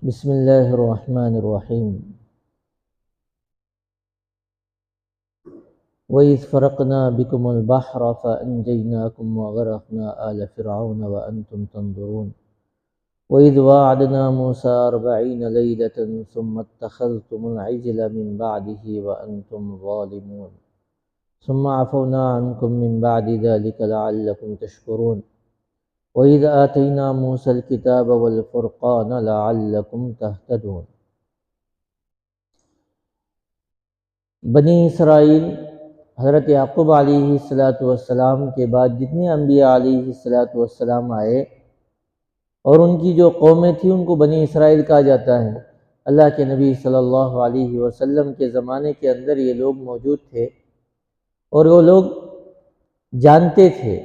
بسم اللہ الرحمن الرحیم وَإِذْ فَرَقْنَا بِكُمُ الْبَحْرَ فَأَنْجَيْنَاكُمْ وَغَرَقْنَا آلَ فِرْعَوْنَ وَأَنْتُمْ تَنْظُرُونَ وَإِذْ وَاعَدْنَا مُوسَىٰ 40 لَيْلَةً ثُمَّ اتَّخَذْتُمُ الْعِجْلَ مِنْ بَعْدِهِ وَأَنْتُمْ ظَالِمُونَ ثُمَّ عَفَوْنَا عَنْكُمْ مِنْ بَعْدِ ذَلِكَ لَعَلَّكُمْ تَشْكُرُونَ وَإِذْ آتَيْنَا مُوسَى الْكِتَابَ وَالْفُرْقَانَ لَعَلَّكُمْ تَهْتَدُونَ۔ بنی اسرائیل حضرت یعقوب علیہ السلام کے بعد جتنے انبیاء علیہ السلام آئے اور ان کی جو قومیں تھیں ان کو بنی اسرائیل کہا جاتا ہے۔ اللہ کے نبی صلی اللہ علیہ وسلم کے زمانے کے اندر یہ لوگ موجود تھے اور وہ لوگ جانتے تھے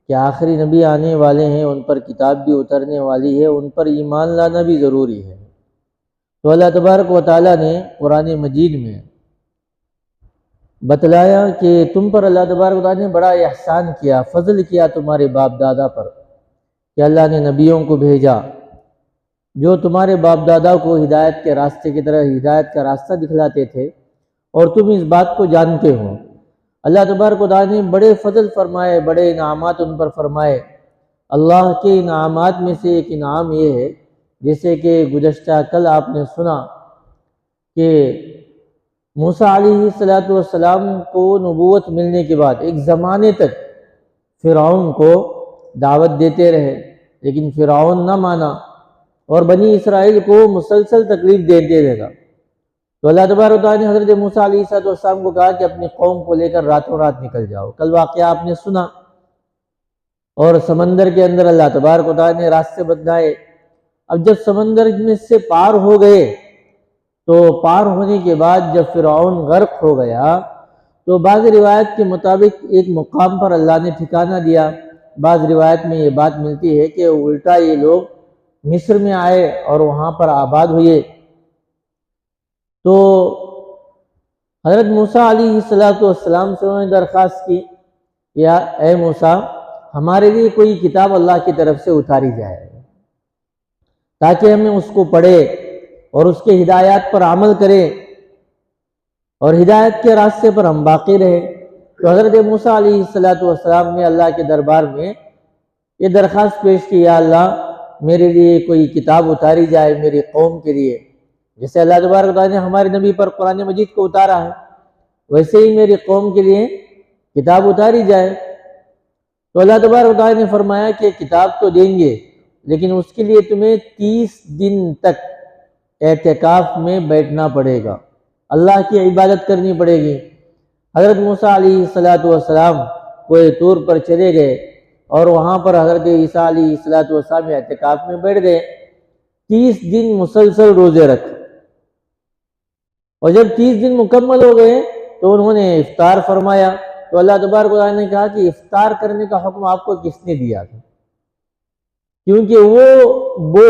کہ آخری نبی آنے والے ہیں، ان پر کتاب بھی اترنے والی ہے، ان پر ایمان لانا بھی ضروری ہے۔ تو اللہ تبارک و تعالیٰ نے قرآن مجید میں بتلایا کہ تم پر اللہ تبارک و تعالیٰ نے بڑا احسان کیا، فضل کیا تمہارے باپ دادا پر، کہ اللہ نے نبیوں کو بھیجا جو تمہارے باپ دادا کو ہدایت کے راستے کی طرح ہدایت کا راستہ دکھلاتے تھے، اور تم اس بات کو جانتے ہو۔ اللہ تبارک و تعالیٰ نے بڑے فضل فرمائے، بڑے انعامات ان پر فرمائے۔ اللہ کے انعامات میں سے ایک انعام یہ ہے، جیسے کہ گزشتہ کل آپ نے سنا کہ موسیٰ علیہ السلام کو نبوت ملنے کے بعد ایک زمانے تک فرعون کو دعوت دیتے رہے، لیکن فرعون نہ مانا اور بنی اسرائیل کو مسلسل تکلیف دیتے رہا۔ تو اللہ تبارک و تعالیٰ نے حضرت موسیٰ علیہ السلام کو کہا کہ اپنی قوم کو لے کر راتوں رات نکل جاؤ۔ کل واقعہ آپ نے سنا، اور سمندر کے اندر اللہ تبارک و تعالیٰ نے راستے بتلائے۔ اب جب سمندر میں سے پار ہو گئے تو پار ہونے کے بعد جب فرعون غرق ہو گیا تو بعض روایت کے مطابق ایک مقام پر اللہ نے ٹھکانہ دیا۔ بعض روایت میں یہ بات ملتی ہے کہ الٹا یہ لوگ مصر میں آئے اور وہاں پر آباد ہوئے۔ تو حضرت موسیٰ علیہ السلام سے انہوں نے درخواست کی، یا اے موسیٰ ہمارے لیے کوئی کتاب اللہ کی طرف سے اتاری جائے تاکہ ہمیں اس کو پڑھے اور اس کے ہدایات پر عمل کریں اور ہدایت کے راستے پر ہم باقی رہیں۔ تو حضرت موسیٰ علیہ السلام نے اللہ کے دربار میں یہ درخواست پیش کی، یا اللہ میرے لیے کوئی کتاب اتاری جائے میری قوم کے لیے، جیسے اللہ تبارک و تعالیٰ نے ہمارے نبی پر قرآن مجید کو اتارا ہے، ویسے ہی میری قوم کے لیے کتاب اتاری جائے۔ تو اللہ تبارک و تعالیٰ نے فرمایا کہ کتاب تو دیں گے، لیکن اس کے لیے تمہیں 30 دن تک اعتکاف میں بیٹھنا پڑے گا، اللہ کی عبادت کرنی پڑے گی۔ حضرت موسیٰ علیہ السلام کوہ طور پر چلے گئے اور وہاں پر حضرت عیسیٰ علیہ السلام اعتکاف میں بیٹھ گئے، 30 دن مسلسل روزے رکھے، اور جب 30 دن مکمل ہو گئے تو انہوں نے افطار فرمایا۔ تو اللہ تبارک و تعالیٰ نے کہا کہ افطار کرنے کا حکم آپ کو کس نے دیا تھا؟ کیونکہ وہ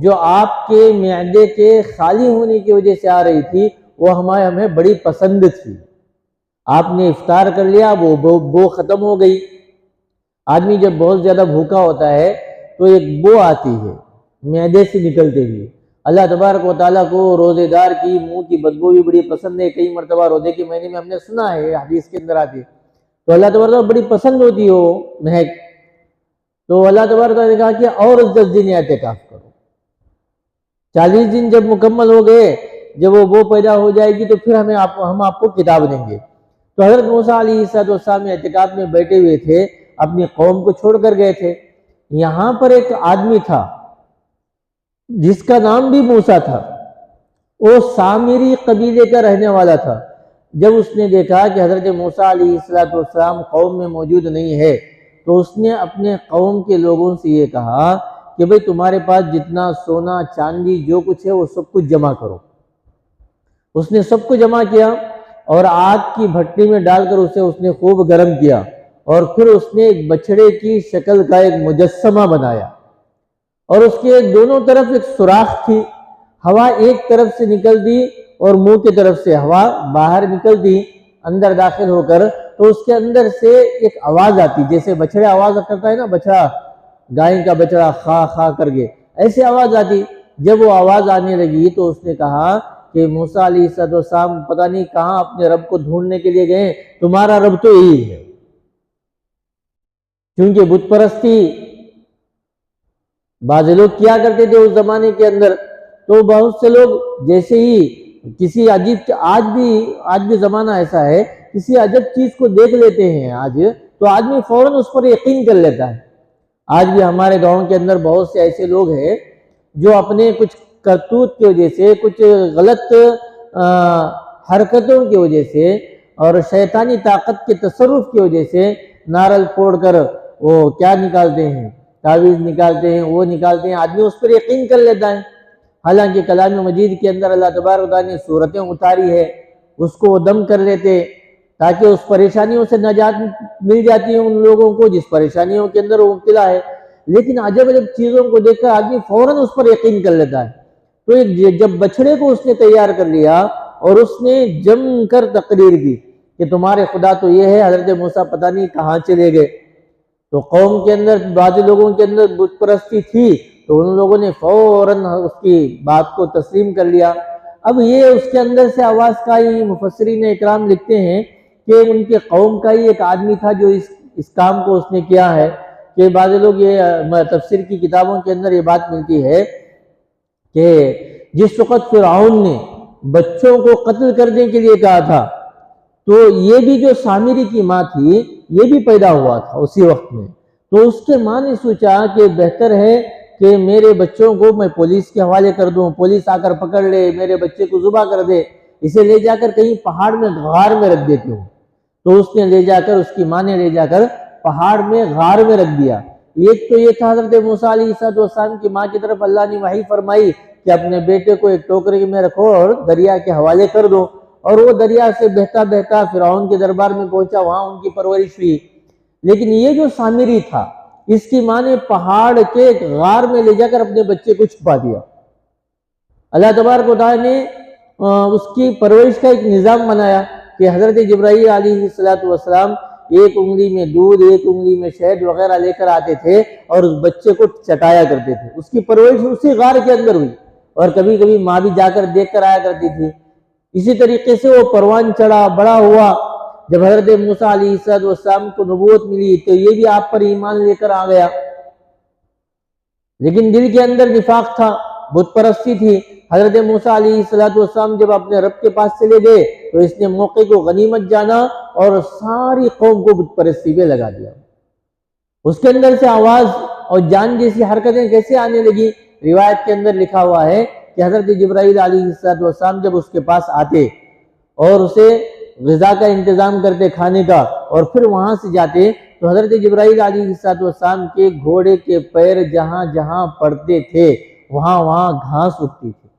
جو آپ کے معدے کے خالی ہونے کی وجہ سے آ رہی تھی وہ ہمیں بڑی پسند تھی۔ آپ نے افطار کر لیا، وہ بو ختم ہو گئی۔ آدمی جب بہت زیادہ بھوکا ہوتا ہے تو ایک بو آتی ہے معدے سے نکلتے ہوئے۔ اللہ تبارک و تعالیٰ کو روزے دار کی منہ کی بدبو بھی بڑی پسند ہے۔ کئی مرتبہ روزے کے مہینے میں ہم نے سنا ہے، حدیث کے اندر آتی ہے، تو اللہ تبارک و تعالیٰ بڑی پسند ہوتی ہے وہ مہک۔ تو اللہ تبارک و تعالیٰ نے کہا کہ اور 10 دن اعتکاف کرو۔ 40 دن جب مکمل ہو گئے، جب وہ پیدا ہو جائے گی تو پھر ہم آپ کو کتاب دیں گے۔ تو حضرت موسیٰ علیہ السلام اعتکاف میں بیٹھے ہوئے تھے، اپنی قوم کو چھوڑ کر گئے تھے۔ یہاں پر ایک آدمی تھا جس کا نام بھی موسیٰ تھا، وہ سامری قبیلے کا رہنے والا تھا۔ جب اس نے دیکھا کہ حضرت موسیٰ علیہ السلام قوم میں موجود نہیں ہے تو اس نے اپنے قوم کے لوگوں سے یہ کہا کہ بھئی تمہارے پاس جتنا سونا چاندی جو کچھ ہے وہ سب کچھ جمع کرو۔ اس نے سب کو جمع کیا اور آگ کی بھٹی میں ڈال کر اس نے خوب گرم کیا، اور پھر اس نے ایک بچڑے کی شکل کا ایک مجسمہ بنایا، اور اس کے دونوں طرف ایک سوراخ تھی۔ ہوا ایک طرف سے نکلتی اور منہ کی طرف سے ہوا باہر نکلتی اندر داخل ہو کر، تو اس کے اندر سے ایک آواز آتی، جیسے بچڑا آواز کرتا ہے نا، بچڑا گائے کا بچڑا خا خا کر کے ایسے آواز آتی۔ جب وہ آواز آنے لگی تو اس نے کہا کہ موسیٰ علیہ السلام پتہ نہیں کہاں اپنے رب کو ڈھونڈنے کے لیے گئے، تمہارا رب تو یہی ہے۔ کیونکہ بت پرستی بعض لوگ کیا کرتے تھے اس زمانے کے اندر، تو بہت سے لوگ جیسے ہی کسی عجیب، آج بھی زمانہ ایسا ہے، کسی عجب چیز کو دیکھ لیتے ہیں آج تو آدمی فوراً اس پر یقین کر لیتا ہے۔ آج بھی ہمارے گاؤں کے اندر بہت سے ایسے لوگ ہیں جو اپنے کچھ کرتوت کی وجہ سے، کچھ غلط حرکتوں کی وجہ سے اور شیطانی طاقت کے تصرف کی وجہ سے نارل پھوڑ کر وہ کیا نکالتے ہیں، تعویذ نکالتے ہیں، وہ نکالتے ہیں، آدمی اس پر یقین کر لیتا ہے۔ حالانکہ کلام مجید کے اندر اللہ تبارک و تعالیٰ نے صورتیں اتاری ہے، اس کو وہ دم کر لیتے تاکہ اس پریشانیوں سے نجات مل جاتی ہے ان لوگوں کو جس پریشانیوں کے اندر وہ مبتلا ہے۔ لیکن عجب چیزوں کو دیکھ کر آدمی فوراً اس پر یقین کر لیتا ہے۔ تو جب بچڑے کو اس نے تیار کر لیا اور اس نے جم کر تقریر کی کہ تمہارے خدا تو یہ ہے، حضرت موسیٰ پتہ نہیں کہاں چلے گئے، تو قوم کے اندر بعض لوگوں کے اندر بت پرستی تھی تو ان لوگوں نے فوراً اس کی بات کو تسلیم کر لیا۔ اب یہ اس کے اندر سے آواز کا ہی مفسرین اکرام لکھتے ہیں کہ ان کے قوم کا ہی ایک آدمی تھا جو اس کام کو اس نے کیا ہے، کہ بعض لوگ یہ تفسیر کی کتابوں کے اندر یہ بات ملتی ہے کہ جس وقت فرعون نے بچوں کو قتل کرنے کے لیے کہا تھا تو یہ بھی جو سامری کی ماں تھی یہ بھی پیدا ہوا تھا اسی وقت میں، تو اس کے ماں نے سوچا کہ بہتر ہے کہ میرے بچوں کو میں پولیس کے حوالے کر دوں، پولیس آ کر پکڑ لے، میرے بچے کو ذبح کر دے، اسے لے جا کر کہیں پہاڑ میں غار میں رکھ دیتی ہوں۔ تو اس نے لے جا کر، اس کی ماں نے لے جا کر پہاڑ میں غار میں رکھ دیا۔ ایک تو یہ تھا حضرت موسیٰ علیہ السلام کی ماں کی طرف اللہ نے وحی فرمائی کہ اپنے بیٹے کو ایک ٹوکرے میں رکھو اور دریا کے حوالے کر دو، اور وہ دریا سے بہتا بہتا فرعون کے دربار میں پہنچا، وہاں ان کی پرورش ہوئی۔ لیکن یہ جو سامری تھا اس کی ماں نے پہاڑ کے غار میں لے جا کر اپنے بچے کو چھپا دیا۔ اللہ تبارک و تعالیٰ نے اس کی پرورش کا ایک نظام بنایا کہ حضرت جبرائیل علیہ السلام ایک انگلی میں دودھ، ایک انگلی میں شہد وغیرہ لے کر آتے تھے اور اس بچے کو چٹایا کرتے تھے۔ اس کی پرورش اسی غار کے اندر ہوئی، اور کبھی کبھی ماں بھی جا کر دیکھ کر آیا کرتی تھی۔ اسی طریقے سے وہ پروان چڑھا، بڑا ہوا۔ جب حضرت موسیٰ علیہ السلام کو نبوت ملی تو یہ بھی آپ پر ایمان لے کر آ گیا، لیکن دل کے اندر نفاق تھا، بت پرستی تھی۔ حضرت موسیٰ علیہ السلام جب اپنے رب کے پاس چلے گئے تو اس نے موقع کو غنیمت جانا اور ساری قوم کو بت پرستی پہ لگا دیا۔ اس کے اندر سے آواز اور جان جیسی حرکتیں کیسے آنے لگی؟ روایت کے اندر لکھا ہوا ہے کہ حضرت جبرائیل علیہ السلام جب اس کے پاس آتے اور اسے غذا کا انتظام کرتے، کھانے کا، اور پھر وہاں سے جاتے تو حضرت جبرائیل علیہ السلام کے گھوڑے کے پیر جہاں جہاں پڑتے تھے وہاں وہاں گھاس اگتی تھی،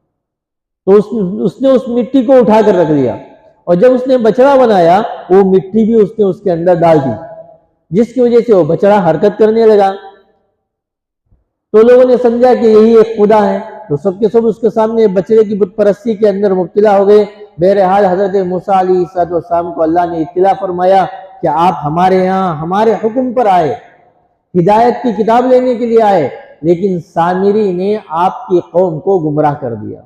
تو اس نے اس مٹی کو اٹھا کر رکھ لیا، اور جب اس نے بچڑا بنایا وہ مٹی بھی اس نے اس کے اندر ڈال دی، جس کی وجہ سے وہ بچڑا حرکت کرنے لگا۔ تو لوگوں نے سمجھا کہ یہی ایک خدا ہے، تو سب کے سب اس کے سامنے بچڑے کی بت پرستی کے اندر مبتلا ہو گئے۔ بہرحال حضرت موسیٰ علیہ السلام کو اللہ نے اطلاع فرمایا کہ آپ ہمارے یہاں ہمارے حکم پر آئے، ہدایت کی کتاب لینے کے لیے آئے، لیکن سامری نے آپ کی قوم کو گمراہ کر دیا۔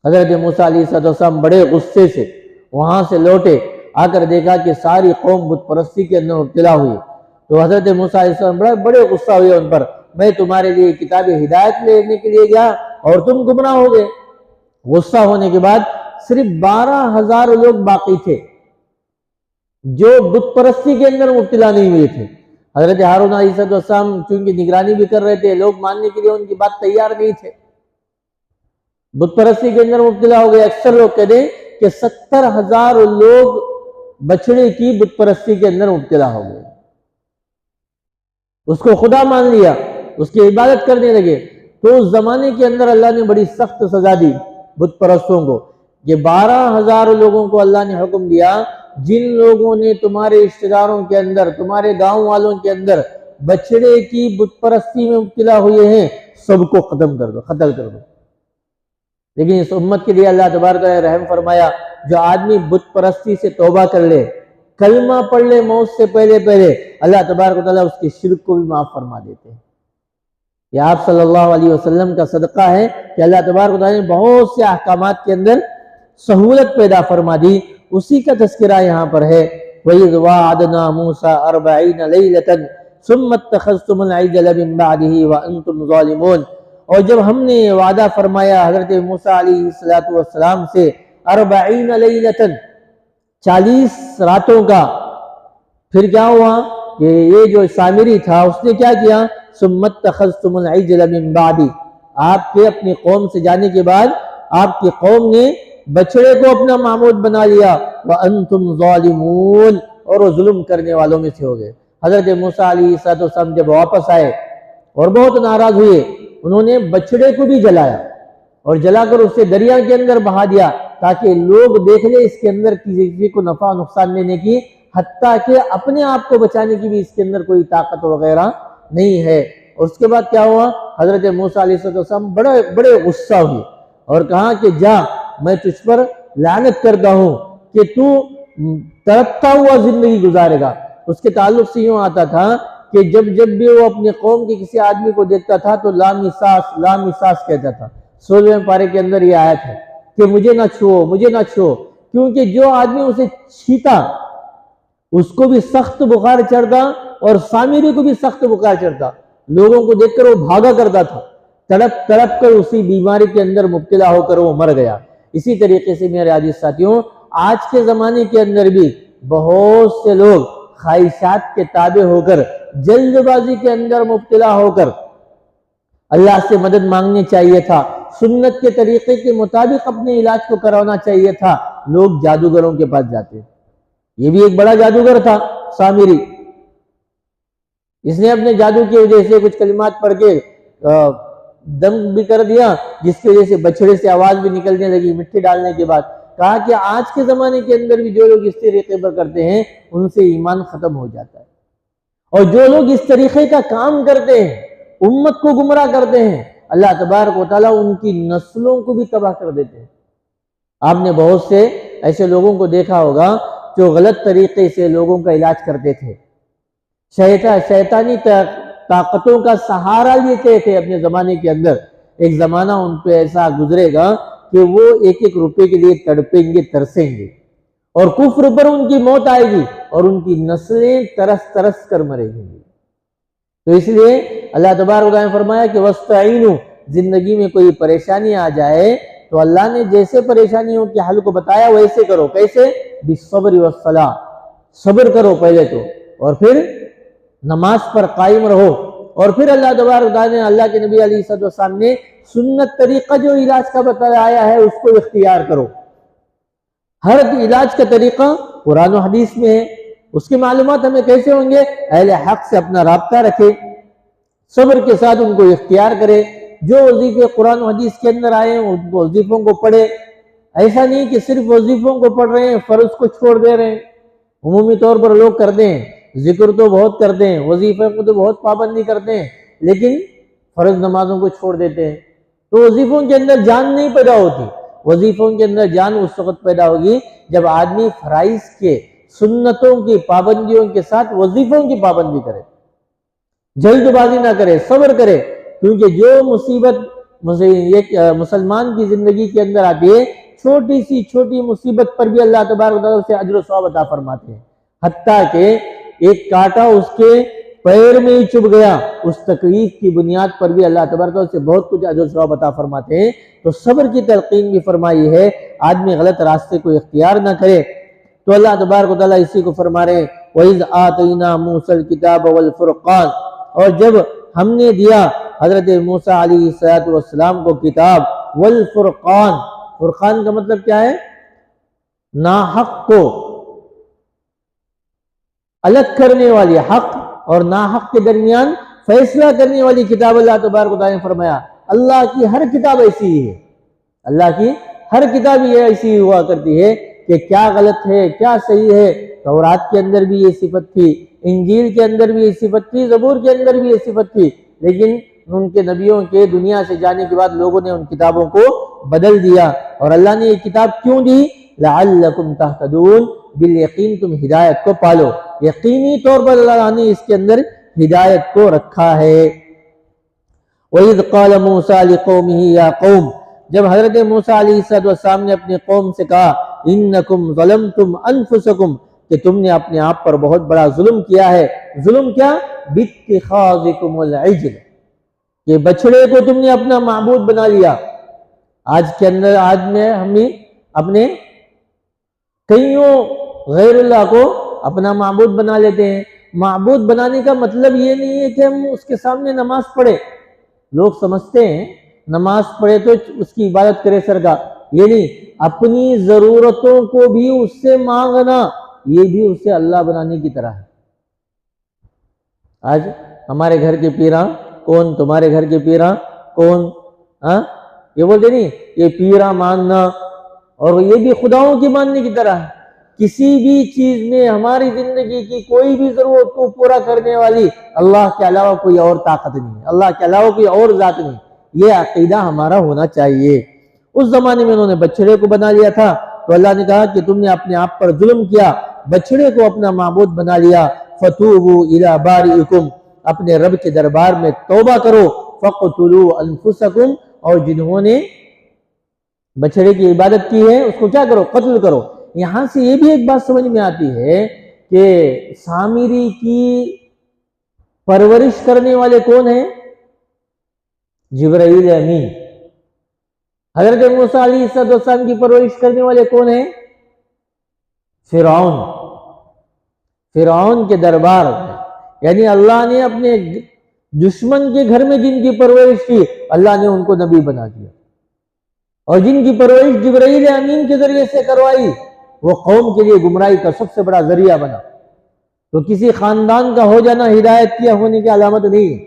حضرت موسیٰ علیہ السلام بڑے غصے سے وہاں سے لوٹے، آ کر دیکھا کہ ساری قوم بت پرستی کے اندر مبتلا ہوئی، تو حضرت موسیٰ علیہ السلام بڑے غصہ ہوئے ان پر، میں تمہارے لیے کتاب ہدایت لینے کے لیے گیا اور تم گمراہ ہو گئے۔ غصہ ہونے کے بعد صرف 12,000 لوگ باقی تھے جو بت پرستی کے اندر مبتلا نہیں ہوئے تھے۔ حضرت ہارون علیہ السلام چونکہ نگرانی بھی کر رہے تھے، لوگ ماننے کے لیے ان کی بات تیار نہیں تھے، بت پرستی کے اندر مبتلا ہو گئے۔ اکثر لوگ کہتے ہیں کہ 70,000 لوگ بچڑے کی بت پرستی کے اندر مبتلا ہو گئے، اس کو خدا مان لیا، اس کی عبادت کرنے لگے۔ تو اس زمانے کے اندر اللہ نے بڑی سخت سزا دی بت پرستوں کو، کہ 12,000 لوگوں کو اللہ نے حکم دیا جن لوگوں نے تمہارے رشتہ داروں کے اندر، تمہارے گاؤں والوں کے اندر بچڑے کی بت پرستی میں مبتلا ہوئے ہیں، سب کو ختم کر دو، قتل کر دو۔ لیکن اس امت کے لیے اللہ تبارک و تعالی رحم فرمایا، جو آدمی بت پرستی سے توبہ کر لے، کلمہ پڑھ لے موت سے پہلے اللہ تبارک و تعالی اس کے شرک کو بھی معاف فرما دیتے ہیں۔ یہ آپ صلی اللہ علیہ وسلم کا صدقہ ہے کہ اللہ تبارک و تعالیٰ نے بہت سے احکامات کے اندر سہولت پیدا فرما دی، اسی کا تذکرہ یہاں پر ہے۔ وَإِذْ وَعَدْنَا مُوسَىٰ 40 لَيْلَةً ثُمَّ اتَّخَذْتُمُ الْعِجْلَ مِن بَعْدِهِ وَأَنْتُمْ ظَالِمُونَ، اور جب ہم نے وعدہ فرمایا حضرت موسیٰ علیہ السلام سے 40 لَيْلَةً 40 راتوں کا، پھر کیا ہوا کہ یہ جو سامری تھا اس نے کیا کیا؟ ثُمَّ اتَّخَذْتُمُ الْعِجْلَ مِن بَعْدِهِ، آپ کے اپنی قوم سے جانے کے بعد آپ کی قوم نے بچڑے کو اپنا معبود بنا لیا، وَأَنْتُمْ ظَالِمُونَ، اور وہ ظلم کرنے والوں میں سے ہو گئے۔ حضرت موسیٰ علیہ السلام جب واپس آئے اور بہت ناراض ہوئے، انہوں نے بچڑے کو بھی جلایا اور جلا کر اسے دریا کے اندر بہا دیا تاکہ لوگ دیکھ لیں اس کے اندر کسی کو نفع نقصان لینے کی، حتیٰ کہ اپنے آپ کو بچانے کی بھی اس کے اندر کوئی طاقت وغیرہ نہیں ہے۔ اور اس کے بعد کیا ہوا؟ حضرت موسیٰ علیہ السلام بڑے غصہ ہوئے اور کہا کہ جا، میں تجھ پر لعنت کرتا ہوں کہ تو تڑپتا ہوا زندگی گزارے گا۔ اس کے تعلق سے یوں آتا تھا کہ جب بھی وہ اپنے قوم کے کسی آدمی کو دیکھتا تھا تو لامساس کہتا تھا۔ 16ویں پارے کے اندر یہ آیت ہے کہ مجھے نہ چھو، مجھے نہ چھو، کیونکہ جو آدمی اسے چھیتا اس کو بھی سخت بخار چڑھتا اور سامری کو بھی سخت بخار چڑھتا، لوگوں کو دیکھ کر وہ بھاگا کرتا تھا، تڑپ کر اسی بیماری کے اندر مبتلا ہو کر وہ مر گیا۔ اسی طریقے سے میرے عزیز ساتھیوں، آج کے زمانے کے اندر بھی بہت سے لوگ خواہشات کے تابع ہو کر، جلد بازی کے اندر مبتلا ہو کر، اللہ سے مدد مانگنی چاہیے تھا، سنت کے طریقے کے مطابق اپنے علاج کو کروانا چاہیے تھا، لوگ جادوگروں کے پاس جاتے ہیں۔ یہ بھی ایک بڑا جادوگر تھا سامری، اس نے اپنے جادو کی وجہ سے کچھ کلمات پڑھ کے دم بھی کر دیا، جس کی وجہ سے بچڑے سے آواز بھی نکلنے لگی مٹی ڈالنے کے بعد۔ کہا کہ آج کے زمانے کے اندر بھی جو لوگ اس طریقے پر کرتے ہیں ان سے ایمان ختم ہو جاتا ہے، اور جو لوگ اس طریقے کا کام کرتے ہیں، امت کو گمراہ کرتے ہیں، اللہ تبارک و تعالیٰ ان کی نسلوں کو بھی تباہ کر دیتے ہیں۔ آپ نے بہت سے ایسے لوگوں کو دیکھا ہوگا جو غلط طریقے سے لوگوں کا علاج کرتے تھے، شیطانی طاقتوں کا سہارا لیتے تھے اپنے زمانے کے اندر۔ ایک زمانہ ان پہ ایسا گزرے گا کہ وہ 1 روپے کے لیے تڑپیں گے، ترسیں گے، اور کفر پر ان کی موت آئے گی اور ان کی نسلیں ترس کر مرے گی۔ تو اس لیے اللہ تبارک و تعالیٰ نے فرمایا کہ وَاسْتَعِینُوا، زندگی میں کوئی پریشانی آ جائے تو اللہ نے جیسے پریشانیوں کے حل کو بتایا ویسے کرو۔ کیسے؟ بِالصَّبْرِ وَالصَّلَاةِ، صبر کرو پہلے تو، اور پھر نماز پر قائم رہو، اور پھر اللہ تبارک و تعالیٰ نے، اللہ کے نبی علیہ السلام نے سنت طریقہ جو علاج کا بتایا ہے اس کو اختیار کرو۔ ہر علاج کا طریقہ قرآن و حدیث میں ہے، اس کی معلومات ہمیں کیسے ہوں گے؟ اہل حق سے اپنا رابطہ رکھے، صبر کے ساتھ ان کو اختیار کرے، جو وظیفے قرآن و حدیث کے اندر آئے ہیں ان وظیفوں کو پڑھے۔ ایسا نہیں کہ صرف وظیفوں کو پڑھ رہے ہیں، فرض کو چھوڑ دے رہے ہیں۔ عمومی طور پر لوگ کرتے ہیں، ذکر تو بہت کرتے ہیں، وظیفے کو تو بہت پابندی کرتے ہیں، لیکن فرض نمازوں کو چھوڑ دیتے ہیں، تو وظیفوں کے اندر جان نہیں پیدا ہوتی۔ وظیفوں کے اندر جان اس وقت پیدا ہوگی جب آدمی فرائض کے، سنتوں کی پابندیوں کے ساتھ وظیفوں کی پابندی کرے، جلد بازی نہ کرے، صبر کرے، کیونکہ جو مصیبت مسلمان کی زندگی کے اندر آتی ہے، چھوٹی سی چھوٹی مصیبت پر بھی اللہ تبارک و تعالیٰ سے اجر و ثواب عطا فرماتے ہیں، حتیٰ کہ ایک کانٹا اس کے پیر میں ہی چبھ گیا، اس تکلیف کی بنیاد پر بھی اللہ تبارک و تعالیٰ سے بہت کچھ اجر و ثواب عطا فرماتے ہیں۔ تو صبر کی تلقین بھی فرمائی ہے، آدمی غلط راستے کو اختیار نہ کرے۔ تو اللہ تبارک و تعالیٰ اسی کو فرما رہے ہیں وَإِذْ آتَيْنَا مُوسَى الْكِتَابَ وَالْفُرْقَانَ، اور جب ہم نے دیا حضرت موسیٰ علیہ السلام کو کتاب، والفرقان، فرقان کا مطلب کیا ہے؟ ناحق کو الگ کرنے والی، حق اور ناحق کے درمیان فیصلہ کرنے والی کتاب اللہ تبارک و تعالیٰ نے فرمایا۔ اللہ کی ہر کتاب ایسی ہی ہے، اللہ کی ہر کتاب یہ ایسی ہوا کرتی ہے کہ کیا غلط ہے کیا صحیح ہے۔ تورات کے اندر بھی یہ صفت تھی، انجیل کے اندر بھی یہ صفت تھی، زبور کے اندر بھی یہ صفت تھی، لیکن ان کے نبیوں کے دنیا سے جانے کے بعد لوگوں نے ان کتابوں کو بدل دیا۔ اور اللہ نے یہ کتاب کیوں دی؟ لعلکم تہتدون، بالیقین تم ہدایت کو پالو، یقینی طور پر اللہ نے اس کے اندر ہدایت کو رکھا ہے۔ وَإِذْ قَالَ مُوسَىٰ لِقَوْمِهِ يَا قَوْمِ، جب حضرت موسیٰ علیہ السلام نے اپنی قوم سے کہا اِنَّكُمْ ظَلَمْتُمْ أَنفُسَكُمْ، کہ تم نے اپنے آپ پر بہت بڑا ظلم کیا ہے۔ ظلم کیا؟ بِاتِّخَاذِكُمُ الْعِجْلَ، کہ بچڑے کو تم نے اپنا معبود بنا لیا۔ آج کے اندر میں ہم بھی اپنے کئیوں غیر اللہ کو اپنا معبود بنا لیتے ہیں۔ معبود بنانے کا مطلب یہ نہیں ہے کہ ہم اس کے سامنے نماز پڑھے۔ لوگ سمجھتے ہیں نماز پڑھے تو اس کی عبادت کرے سرگاہ، یہ نہیں، اپنی ضرورتوں کو بھی اس سے مانگنا، یہ بھی اسے اللہ بنانے کی طرح ہے۔ آج ہمارے گھر کے پیراں کون، تمہارے گھر کے پیراں کون، یہ بولتے نہیں، یہ پیراں ماننا، اور یہ بھی خداؤں کی ماننے کی طرح ہے۔ کسی بھی چیز میں ہماری زندگی کی کوئی بھی ضرورت کو پورا کرنے والی اللہ کے علاوہ کوئی اور طاقت نہیں ہے، اللہ کے علاوہ کوئی اور ذات نہیں، یہ عقیدہ ہمارا ہونا چاہیے۔ اس زمانے میں انہوں نے بچڑے کو بنا لیا تھا، تو اللہ نے کہا کہ تم نے اپنے آپ پر ظلم کیا، بچڑے کو اپنا معبود بنا لیا۔ فَتُوبُوا إِلَىٰ بَارِئِكُمْ، اپنے رب کے دربار میں توبہ کرو۔ فَقْتُلُوا أَنفُسَكُمْ، اور جنہوں نے بچڑے کی عبادت کی ہے اس کو کیا کرو؟ قتل کرو۔ یہاں سے یہ بھی ایک بات سمجھ میں آتی ہے کہ سامری کی پرورش کرنے والے کون ہیں؟ جبرائیل امین۔ حضرت موسیٰ علیہ السلام کی پرورش کرنے والے کون ہیں؟ فرعون کے دربار میں، یعنی اللہ نے اپنے دشمن کے گھر میں جن کی پرورش کی، اللہ نے ان کو نبی بنا دیا، اور جن کی پرورش جبرائیل امین کے ذریعے سے کروائی وہ قوم کے لیے گمراہی کا سب سے بڑا ذریعہ بنا۔ تو کسی خاندان کا ہو جانا ہدایت کیا ہونے کی علامت نہیں ہے۔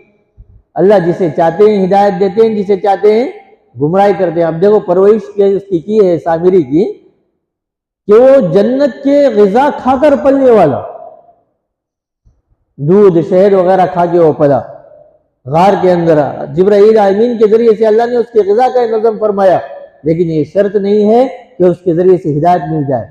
اللہ جسے چاہتے ہیں ہدایت دیتے ہیں، جسے چاہتے ہیں گمراہی کرتے ہیں۔ اب دیکھو پرورش اس کی ہے سامری کی، کہ وہ جنت کے غذا کھا کر پلنے والا، دودھ شہد وغیرہ کھا کے وہ پلا غار کے اندر۔ جبرائیل امین کے ذریعے سے اللہ نے اس کے غذا کا نظم فرمایا، لیکن یہ شرط نہیں ہے کہ اس کے ذریعے سے ہدایت مل جائے۔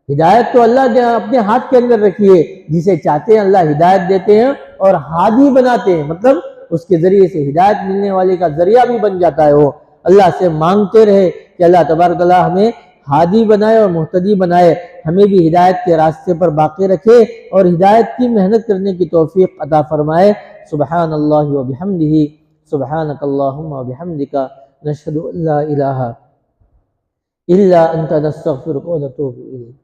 ہدایت تو اللہ نے اپنے ہاتھ کے اندر رکھی ہے، جسے چاہتے ہیں اللہ ہدایت دیتے ہیں اور ہادی بناتے ہیں، مطلب اس کے ذریعے سے ہدایت ملنے والے کا ذریعہ بھی بن جاتا ہے۔ وہ اللہ سے مانگتے رہے کہ اللہ تبارک و تعالی ہمیں ہادی بنائے اور مہتدی بنائے، ہمیں بھی ہدایت کے راستے پر باقی رکھے اور ہدایت کی محنت کرنے کی توفیق عطا فرمائے۔ سبحان اللہ و بحمدہ، سبحانک اللہم و بحمدک، نشہد ان لا الہ الا انت، نستغفرک و نتوب الیک۔